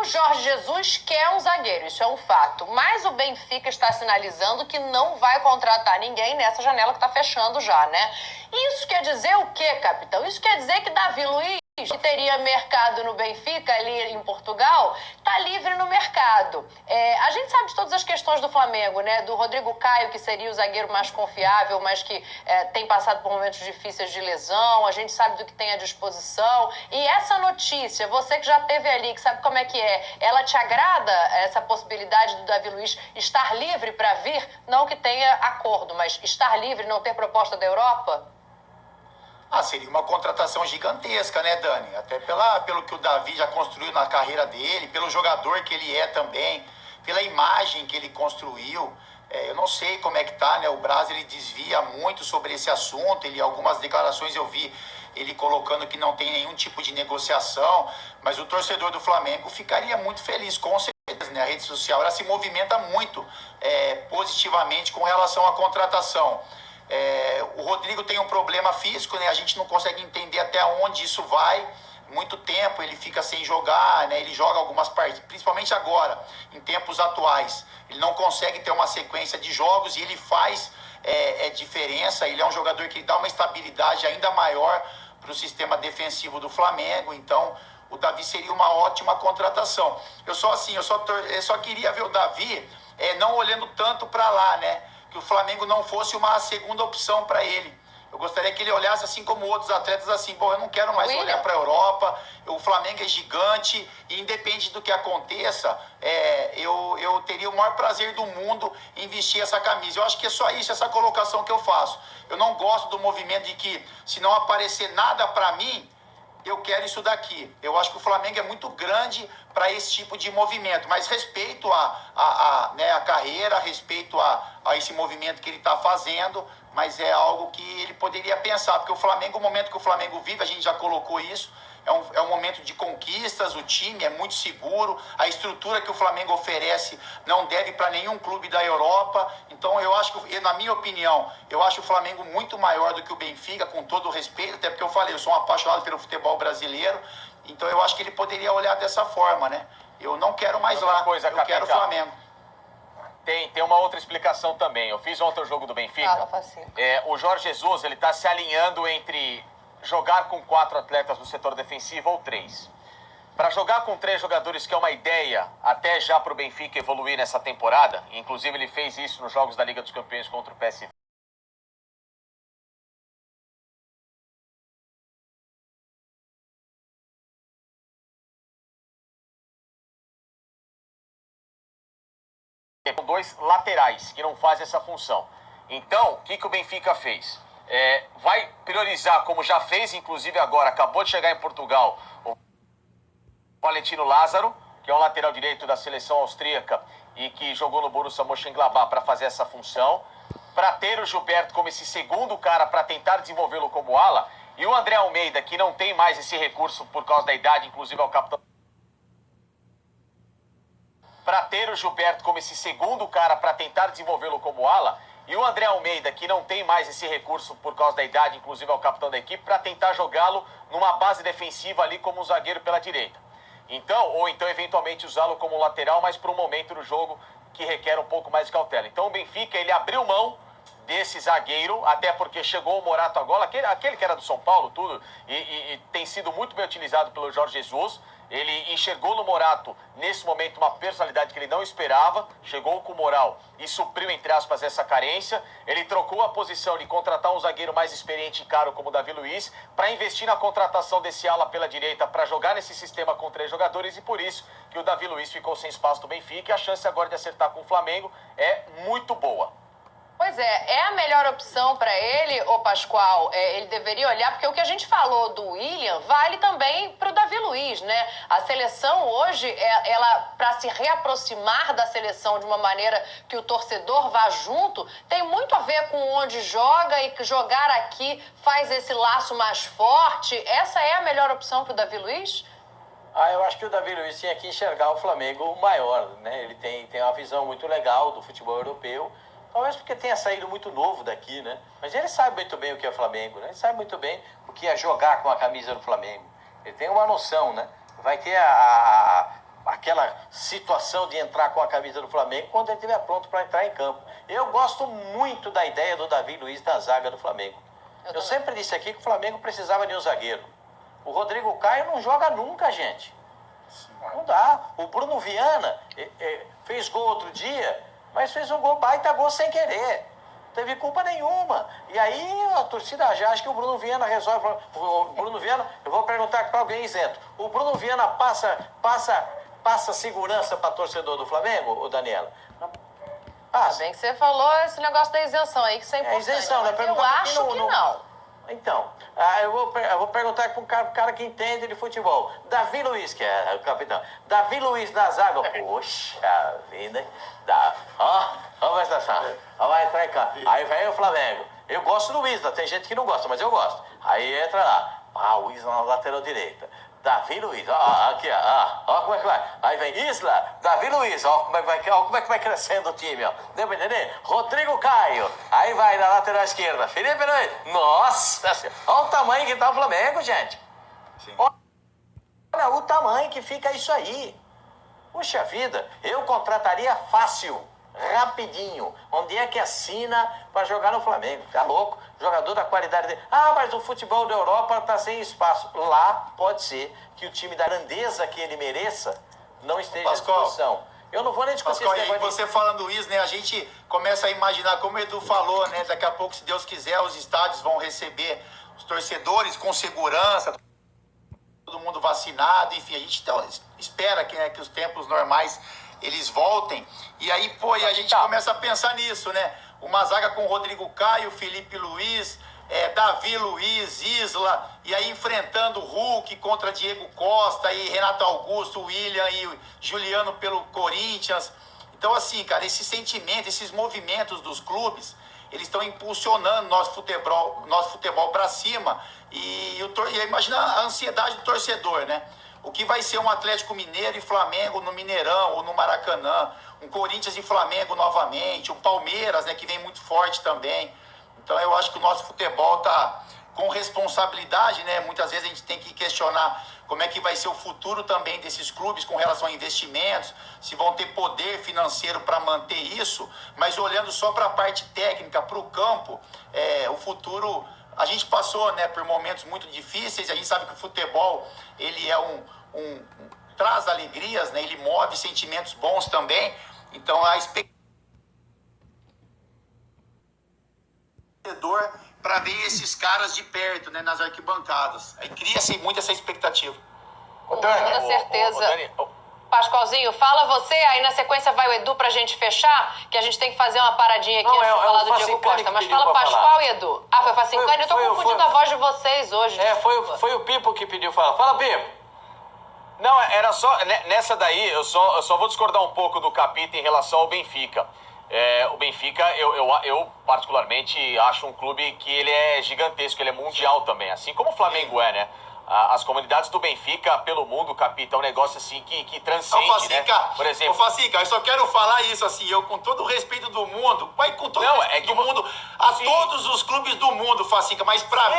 Jorge Jesus quer um zagueiro, isso é um fato. Mas o Benfica está sinalizando que não vai contratar ninguém nessa janela que está fechando já, né? Isso quer dizer o quê, capitão? Isso quer dizer que Davi Luiz, que teria mercado no Benfica, ali em Portugal, está livre no mercado. A gente sabe de todas as questões do Flamengo, né? Do Rodrigo Caio, que seria o zagueiro mais confiável, mas que tem passado por momentos difíceis de lesão. A gente sabe do que tem à disposição. E essa notícia, você que já esteve ali, que sabe como é que é, ela te agrada, essa possibilidade do Davi Luiz estar livre para vir? Não que tenha acordo, mas estar livre, não ter proposta da Europa? Seria uma contratação gigantesca, né, Dani? Até pelo que o Davi já construiu na carreira dele, pelo jogador que ele é também, pela imagem que ele construiu. Eu não sei como é que tá, né? O Braz, ele desvia muito sobre esse assunto. Algumas declarações eu vi ele colocando que não tem nenhum tipo de negociação, mas o torcedor do Flamengo ficaria muito feliz, com certeza, né? A rede social, ela se movimenta muito positivamente com relação à contratação. O Rodrigo tem um problema físico, né? A gente não consegue entender até onde isso vai. Muito tempo ele fica sem jogar, né? Ele joga algumas partidas, principalmente agora, em tempos atuais. Ele não consegue ter uma sequência de jogos e ele faz diferença. Ele é um jogador que dá uma estabilidade ainda maior para o sistema defensivo do Flamengo. Então, o Davi seria uma ótima contratação. Eu só queria ver o Davi não olhando tanto para lá, né? Que o Flamengo não fosse uma segunda opção para ele. Eu gostaria que ele olhasse assim como outros atletas, assim, eu não quero mais olhar para a Europa, o Flamengo é gigante, e independente do que aconteça, eu teria o maior prazer do mundo em vestir essa camisa. Eu acho que é só isso, essa colocação que eu faço. Eu não gosto do movimento de que, se não aparecer nada para mim, eu quero isso daqui. Eu acho que o Flamengo é muito grande para esse tipo de movimento, mas respeito a carreira, respeito a esse movimento que ele está fazendo, mas é algo que ele poderia pensar, porque o momento que o Flamengo vive, a gente já colocou isso, é um momento de conquistas, o time é muito seguro, a estrutura que o Flamengo oferece não deve para nenhum clube da Europa. Então eu acho que, na minha opinião, eu acho o Flamengo muito maior do que o Benfica, com todo o respeito, até porque eu sou um apaixonado pelo futebol brasileiro, então eu acho que ele poderia olhar dessa forma, né? Eu não quero mais lá, eu quero o Flamengo. Tem uma outra explicação também. Eu fiz ontem o jogo do Benfica. O Jorge Jesus, ele está se alinhando entre jogar com 4 atletas no setor defensivo ou 3. Para jogar com 3 jogadores, que é uma ideia até já para o Benfica evoluir nessa temporada, inclusive ele fez isso nos jogos da Liga dos Campeões contra o PSV. Com 2 laterais que não fazem essa função. Então, o que o Benfica fez? Vai priorizar, como já fez, inclusive agora, acabou de chegar em Portugal, o Valentino Lázaro, que é um lateral direito da seleção austríaca e que jogou no Borussia Mönchengladbach para fazer essa função, para ter o Gilberto como esse segundo cara para tentar desenvolvê-lo como ala, e o André Almeida, que não tem mais esse recurso por causa da idade, inclusive é o capitão. Para ter o Gilberto como esse segundo cara para tentar desenvolvê-lo como ala, e o André Almeida, que não tem mais esse recurso por causa da idade, inclusive é o capitão da equipe, para tentar jogá-lo numa base defensiva ali como um zagueiro pela direita. Ou então eventualmente usá-lo como lateral, mas para um momento do jogo que requer um pouco mais de cautela. Então o Benfica, ele abriu mão desse zagueiro, até porque chegou o Morato agora, aquele que era do São Paulo, tudo, e tem sido muito bem utilizado pelo Jorge Jesus. Ele enxergou no Morato, nesse momento, uma personalidade que ele não esperava, chegou com moral e supriu, entre aspas, essa carência. Ele trocou a posição de contratar um zagueiro mais experiente e caro como o Davi Luiz, para investir na contratação desse ala pela direita, para jogar nesse sistema com 3 jogadores, e por isso que o Davi Luiz ficou sem espaço do Benfica, e a chance agora de acertar com o Flamengo é muito boa. Pois é a melhor opção para ele, ô Pascoal? Ele deveria olhar, porque o que a gente falou do William vale também para o Davi Luiz, né? A seleção hoje, ela para se reaproximar da seleção de uma maneira que o torcedor vá junto, tem muito a ver com onde joga, e que jogar aqui faz esse laço mais forte. Essa é a melhor opção para o Davi Luiz? Eu acho que o Davi Luiz tinha que enxergar o Flamengo maior, né? Ele tem uma visão muito legal do futebol europeu. Talvez porque tenha saído muito novo daqui, né? Mas ele sabe muito bem o que é o Flamengo, né? Ele sabe muito bem o que é jogar com a camisa do Flamengo. Ele tem uma noção, né? Vai ter aquela situação de entrar com a camisa do Flamengo quando ele estiver pronto para entrar em campo. Eu gosto muito da ideia do Davi Luiz na zaga do Flamengo. Eu sempre disse aqui que o Flamengo precisava de um zagueiro. O Rodrigo Caio não joga nunca, gente. Não dá. O Bruno Viana fez gol outro dia, mas fez um baita gol sem querer. Não teve culpa nenhuma. E aí a torcida já acha que o Bruno Viana resolve. O Bruno Viana, eu vou perguntar para alguém isento. O Bruno Viana passa segurança para torcedor do Flamengo, ô Daniela? Passa. Bem que você falou esse negócio da isenção aí, que isso é importante. Isenção, né? Mas eu acho que não. Então, eu vou perguntar para um cara que entende de futebol. Davi Luiz, que é o capitão. Davi Luiz na zaga. Poxa vida. Vai entrar em campo. Aí vem o Flamengo. Eu gosto do Isla, tem gente que não gosta, mas eu gosto. Aí entra lá. O Isla na lateral direita. Davi Luiz, aqui, ó como é que vai. Aí vem Isla, Davi Luiz, ó como é que vai crescendo o time, ó. Deu pra entender? Rodrigo Caio, aí vai na lateral esquerda. Felipe Luiz, nossa, olha o tamanho que tá o Flamengo, gente. Sim. Olha o tamanho que fica isso aí. Puxa vida, eu contrataria fácil, rapidinho. Onde é que assina para jogar no Flamengo? Tá louco? Jogador da qualidade dele. Mas o futebol da Europa tá sem espaço. Lá pode ser que o time da grandeza que ele mereça não esteja à disposição. Eu não vou nem discutir Pascoal, e você falando isso, né? A gente começa a imaginar, como o Edu falou, né? Daqui a pouco, se Deus quiser, os estádios vão receber os torcedores com segurança, todo mundo vacinado, enfim, a gente espera que os tempos normais eles voltem. E aí, a gente começa a pensar nisso, né? Uma zaga com Rodrigo Caio, Felipe Luiz, Davi Luiz, Isla, e aí enfrentando Hulk contra Diego Costa, e Renato Augusto, William e Juliano pelo Corinthians. Então, assim, cara, esse sentimento, esses movimentos dos clubes, eles estão impulsionando nosso futebol para cima. E imagina a ansiedade do torcedor, né? O que vai ser um Atlético Mineiro e Flamengo no Mineirão ou no Maracanã, um Corinthians e Flamengo novamente, um Palmeiras, né, que vem muito forte também. Então eu acho que o nosso futebol está com responsabilidade, né? Muitas vezes a gente tem que questionar como é que vai ser o futuro também desses clubes com relação a investimentos, se vão ter poder financeiro para manter isso, mas olhando só para a parte técnica, para o campo, o futuro... A gente passou, né, por momentos muito difíceis, a gente sabe que o futebol ele é traz alegrias, né, ele move sentimentos bons também, então a expectativa para ver esses caras de perto, né, nas arquibancadas. Aí cria-se muito essa expectativa. Com toda certeza. Pascoalzinho, fala você, aí na sequência vai o Edu pra gente fechar, que a gente tem que fazer uma paradinha aqui antes de falar do Diego Costa. Mas fala Pascoal e Edu. Foi Facincani? Eu tô confundindo a voz de vocês hoje. Foi o Pipo que pediu falar. Fala, Pipo! Não, era só... Nessa daí, eu só vou discordar um pouco do Capita em relação ao Benfica. O Benfica, eu particularmente acho um clube que ele é gigantesco, ele é mundial também, assim como o Flamengo é, né? As comunidades do Benfica pelo mundo, Capita, é um negócio assim que transcende, Facica, né? Por exemplo... Facica, eu só quero falar isso assim, eu com todo o respeito do mundo, com todo o respeito do mundo, todos os clubes do mundo, Facica, mas pra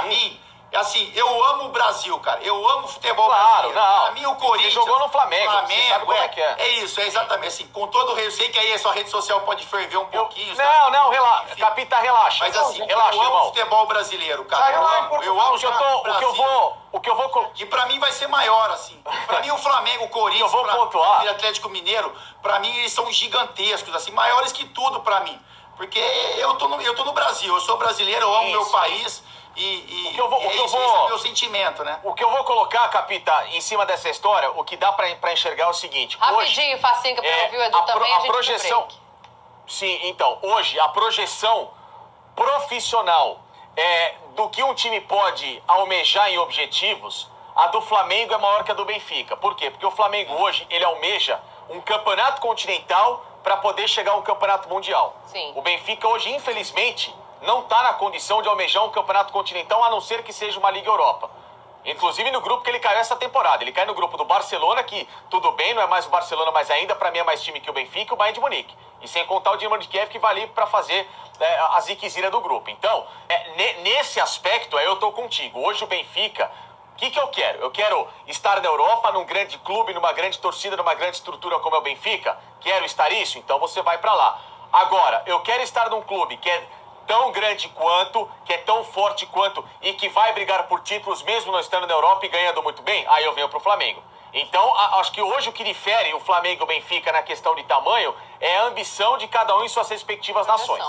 mim, assim, eu amo o Brasil, cara, eu amo o futebol brasileiro. Pra mim o Corinthians... Ele jogou no Flamengo, você sabe como é. É isso, exatamente, assim, com todo o respeito, eu sei que aí a sua rede social pode ferver um pouquinho. Relaxa, Capita, relaxa. Mas assim, relaxa, eu amo irmão. o futebol brasileiro, cara, eu amo o que eu vou... E pra mim vai ser maior, assim. Pra mim o Flamengo, o Corinthians, o Atlético Mineiro, pra mim eles são gigantescos, assim, maiores que tudo pra mim. Porque eu tô no Brasil, eu sou brasileiro, eu amo meu país esse é o meu sentimento, né? O que eu vou colocar, Capita, em cima dessa história, o que dá pra enxergar é o seguinte. Rapidinho, hoje, Facinca, pra ouvir o Edu também, a projeção. Sim, então, hoje a projeção profissional do que um time pode almejar em objetivos, a do Flamengo é maior que a do Benfica. Por quê? Porque o Flamengo hoje, ele almeja um campeonato continental para poder chegar a um campeonato mundial. Sim. O Benfica hoje, infelizmente, não está na condição de almejar um campeonato continental, a não ser que seja uma Liga Europa. Inclusive no grupo que ele caiu essa temporada. Ele cai no grupo do Barcelona, que tudo bem, não é mais o Barcelona, mas ainda para mim é mais time que o Benfica e o Bayern de Munique. E sem contar o Dinamo de Kiev, que vai ali para fazer a ziquezira do grupo. Então, nesse aspecto, eu tô contigo. Hoje o Benfica que eu quero? Eu quero estar na Europa, num grande clube, numa grande torcida, numa grande estrutura como é o Benfica? Quero estar isso? Então você vai para lá. Agora, eu quero estar num clube que é tão grande quanto, que é tão forte quanto e que vai brigar por títulos mesmo não estando na Europa e ganhando muito bem, aí eu venho pro Flamengo. Então, acho que hoje o que difere o Flamengo e o Benfica na questão de tamanho é a ambição de cada um em suas respectivas nações.